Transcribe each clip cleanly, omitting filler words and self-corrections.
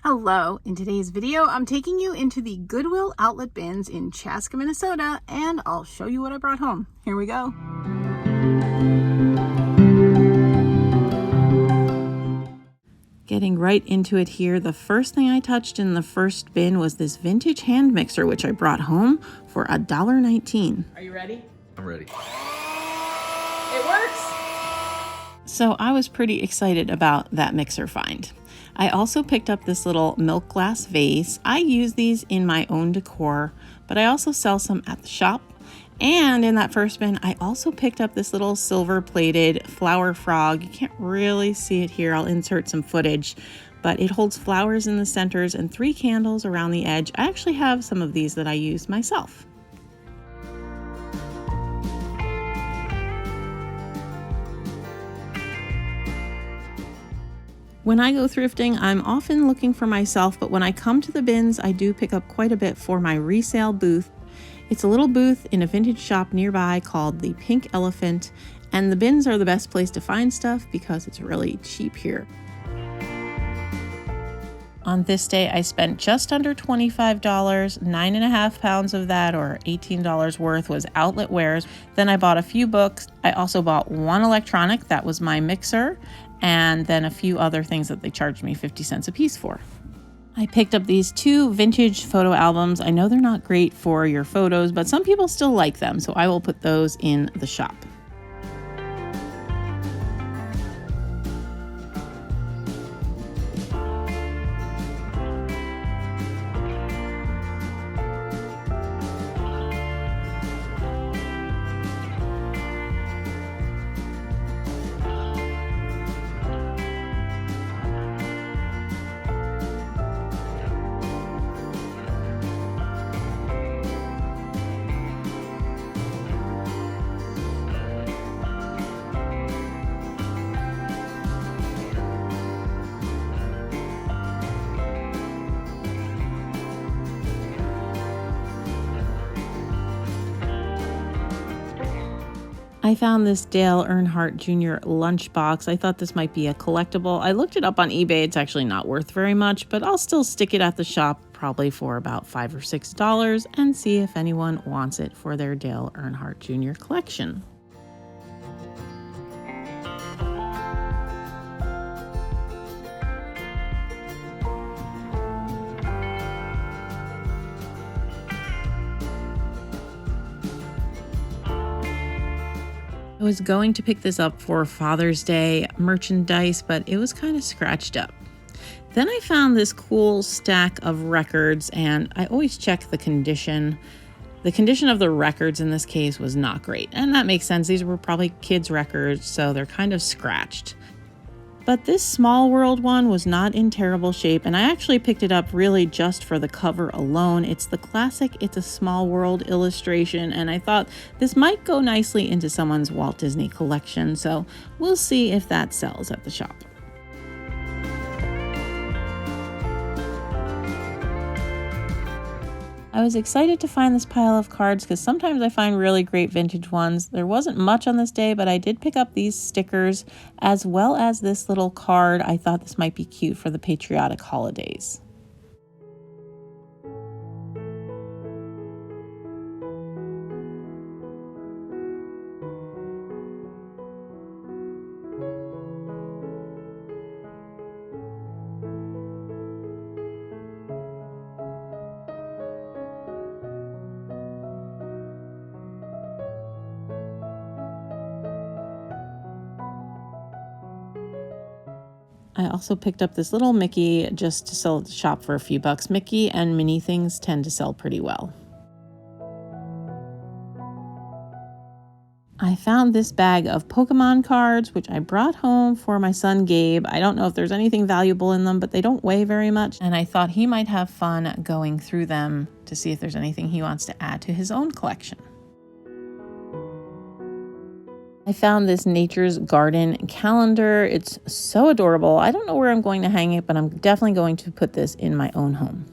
Hello, in today's video I'm taking you into the Goodwill Outlet Bins in Chaska, Minnesota, and I'll show you what I brought home. Here we go. Getting right into it here, the first thing I touched in the first bin was this vintage hand mixer, which I brought home for $1.19. Are you ready? I'm ready. It works! So I was pretty excited about that mixer find. I also picked up this little milk glass vase. I use these in my own decor, but I also sell some at the shop. And in that first bin, I also picked up this little silver plated flower frog. You can't really see it here. I'll insert some footage, but it holds flowers in the centers and 3 candles around the edge. I actually have some of these that I use myself. When I go thrifting, I'm often looking for myself, but when I come to the bins, I do pick up quite a bit for my resale booth. It's a little booth in a vintage shop nearby called the Pink Elephant, and the bins are the best place to find stuff because it's really cheap here. On this day, I spent just under $25. 9.5 pounds of that, or $18 worth, was outlet wares. Then I bought a few books. I also bought one electronic, that was my mixer, and then a few other things that they charged me 50 cents a piece for. I picked up these 2 vintage photo albums. I know they're not great for your photos, but some people still like them, so I will put those in the shop. I found this Dale Earnhardt Jr. Lunchbox. I thought this might be a collectible. I looked it up on eBay. It's actually not worth very much, but I'll still stick it at the shop probably for about $5 or $6 and see if anyone wants it for their Dale Earnhardt Jr. collection. I was going to pick this up for Father's Day merchandise, but it was kind of scratched up. Then I found this cool stack of records, and I always check the condition. The condition of the records in this case was not great, and that makes sense. These were probably kids' records, so they're kind of scratched. But this Small World one was not in terrible shape, and I actually picked it up really just for the cover alone. It's the classic It's a Small World illustration, and I thought this might go nicely into someone's Walt Disney collection, so we'll see if that sells at the shop. I was excited to find this pile of cards because sometimes I find really great vintage ones. There wasn't much on this day, but I did pick up these stickers as well as this little card. I thought this might be cute for the patriotic holidays. I also picked up this little Mickey just to sell at the shop for a few bucks. Mickey and Minnie things tend to sell pretty well. I found this bag of Pokemon cards, which I brought home for my son Gabe. I don't know if there's anything valuable in them, but they don't weigh very much, and I thought he might have fun going through them to see if there's anything he wants to add to his own collection. I found this Nature's Garden calendar. It's so adorable. I don't know where I'm going to hang it, but I'm definitely going to put this in my own home.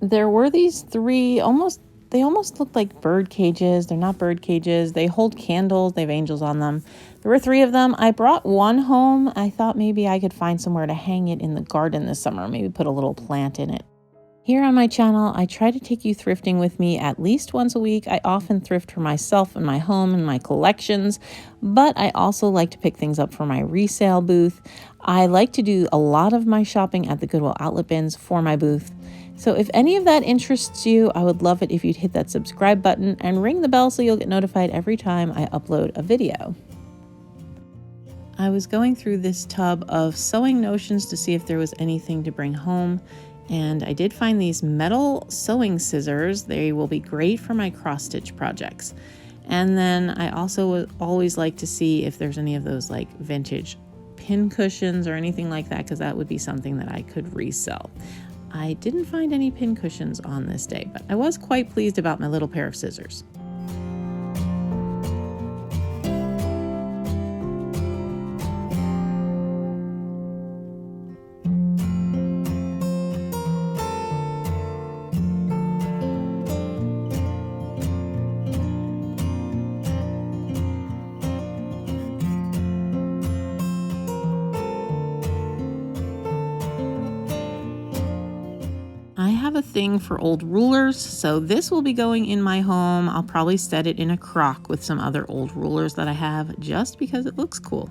There were these three they almost look like bird cages. They're not bird cages. They hold candles. They have angels on them. There were three of them. I brought one home. I thought maybe I could find somewhere to hang it in the garden this summer, maybe put a little plant in it. Here on my channel, I try to take you thrifting with me at least once a week. I often thrift for myself and my home and my collections, but I also like to pick things up for my resale booth. I like to do a lot of my shopping at the Goodwill Outlet Bins for my booth. So if any of that interests you, I would love it if you'd hit that subscribe button and ring the bell so you'll get notified every time I upload a video. I was going through this tub of sewing notions to see if there was anything to bring home, and I did find these metal sewing scissors. They will be great for my cross-stitch projects. And then I also would always like to see if there's any of those like vintage pin cushions or anything like that, because that would be something that I could resell. I didn't find any pin cushions on this day, but I was quite pleased about my little pair of scissors. I have a thing for old rulers, so this will be going in my home. I'll probably set it in a crock with some other old rulers that I have just because it looks cool.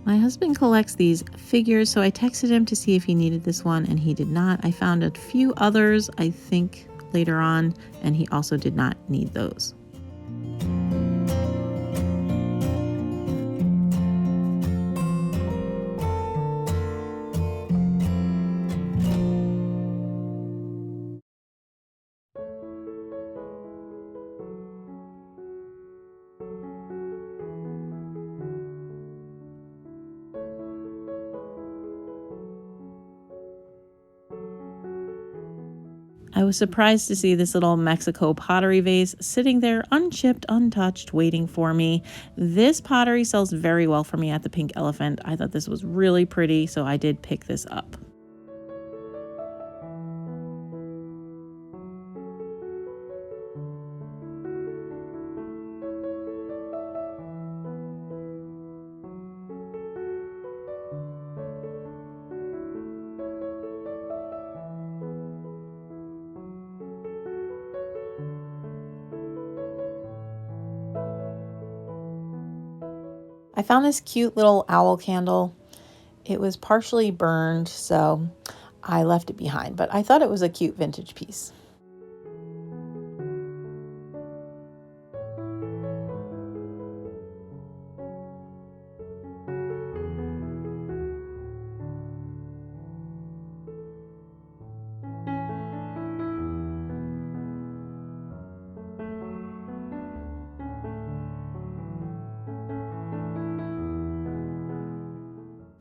My husband collects these figures, so I texted him to see if he needed this one, and he did not. I found a few others, I think, later on, and he also did not need those. I was surprised to see this little Mexico pottery vase sitting there unchipped, untouched, waiting for me. This pottery sells very well for me at the Pink Elephant. I thought this was really pretty, so I did pick this up. I found this cute little owl candle. It was partially burned, so I left it behind, but I thought it was a cute vintage piece.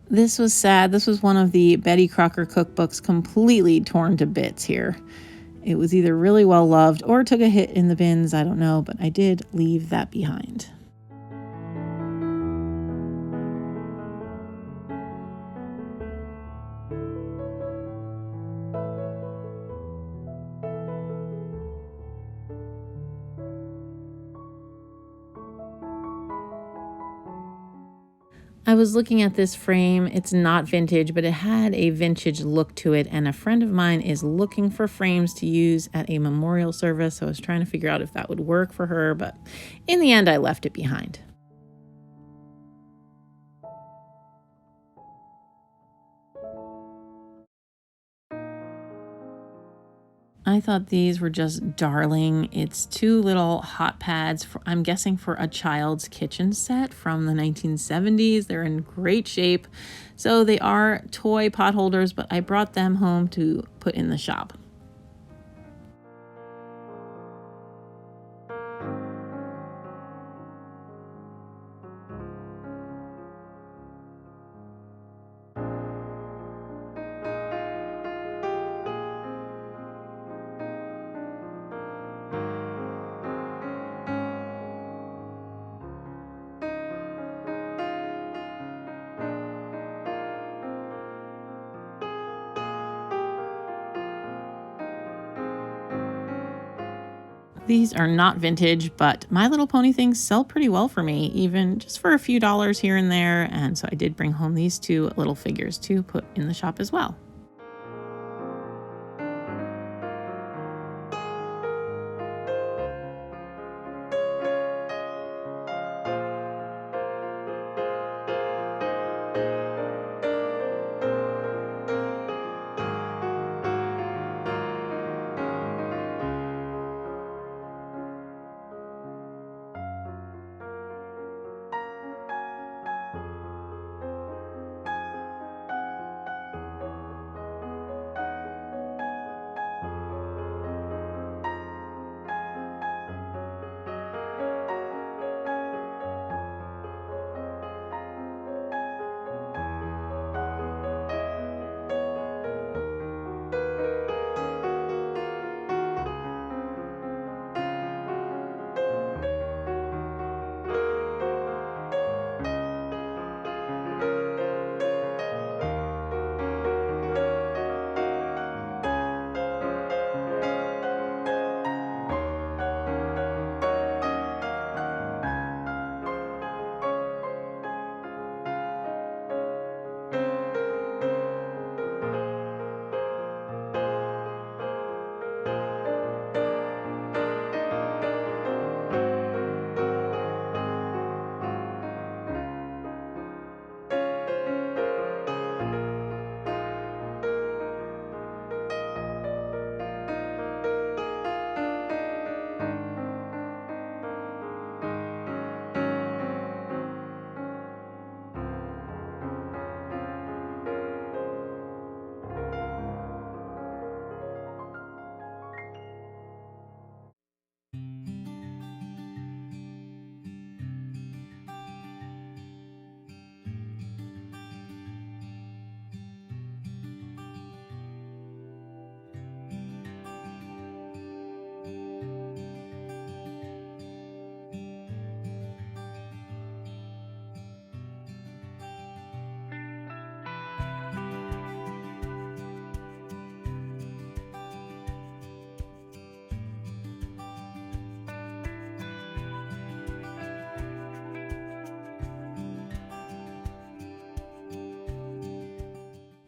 This was sad. This was one of the Betty Crocker cookbooks completely torn to bits here. It was either really well loved or took a hit in the bins. I don't know, but I did leave that behind. I was looking at this frame. It's not vintage, but it had a vintage look to it, and a friend of mine is looking for frames to use at a memorial service, so I was trying to figure out if that would work for her, but in the end I left it behind. thought these were just darling. It's two little hot pads, I'm guessing for a child's kitchen set from the 1970s. They're in great shape. So they are toy pot holders, but I brought them home to put in the shop. These are not vintage, but My Little Pony things sell pretty well for me, even just for a few dollars here and there. And so I did bring home these two little figures to put in the shop as well.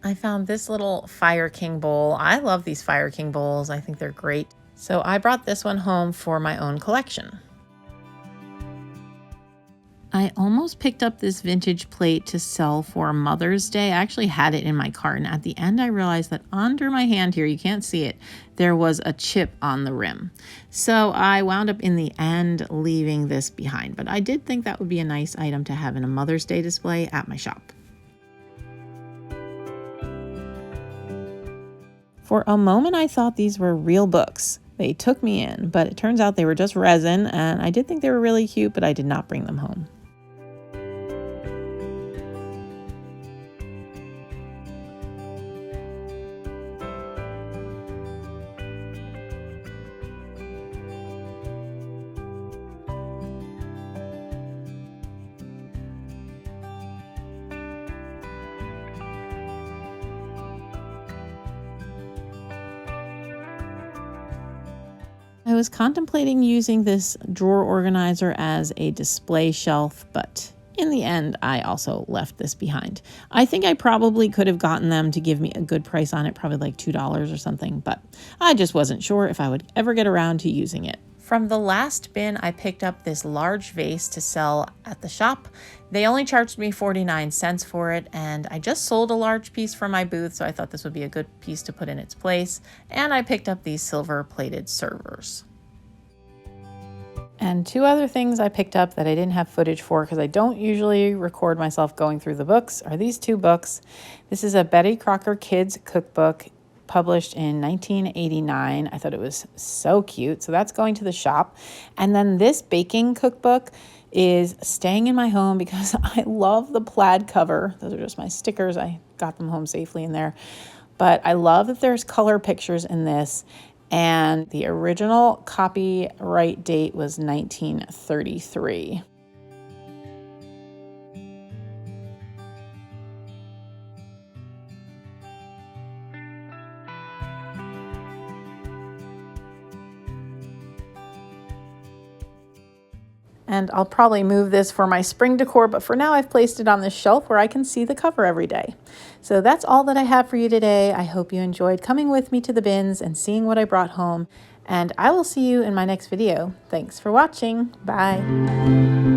I found this little Fire King bowl. I love these Fire King bowls. I think they're great. So I brought this one home for my own collection. I almost picked up this vintage plate to sell for Mother's Day. I actually had it in my cart, and at the end I realized that under my hand here, you can't see it, there was a chip on the rim. So I wound up in the end leaving this behind, but I did think that would be a nice item to have in a Mother's Day display at my shop. For a moment, I thought these were real books. They took me in, but it turns out they were just resin, and I did think they were really cute, but I did not bring them home. I was contemplating using this drawer organizer as a display shelf, but in the end, I also left this behind. I think I probably could have gotten them to give me a good price on it, probably like $2 or something, but I just wasn't sure if I would ever get around to using it. From the last bin, I picked up this large vase to sell at the shop. They only charged me 49 cents for it, and I just sold a large piece from my booth, so I thought this would be a good piece to put in its place. And I picked up these silver-plated servers. And two other things I picked up that I didn't have footage for because I don't usually record myself going through the books are these two books. This is a Betty Crocker Kids Cookbook published in 1989. I thought it was so cute. So that's going to the shop. And then this baking cookbook is staying in my home because I love the plaid cover. Those are just my stickers. I got them home safely in there. But I love that there's color pictures in this. And the original copyright date was 1933. And I'll probably move this for my spring decor, but for now I've placed it on this shelf where I can see the cover every day. So that's all that I have for you today. I hope you enjoyed coming with me to the bins and seeing what I brought home. And I will see you in my next video. Thanks for watching. Bye.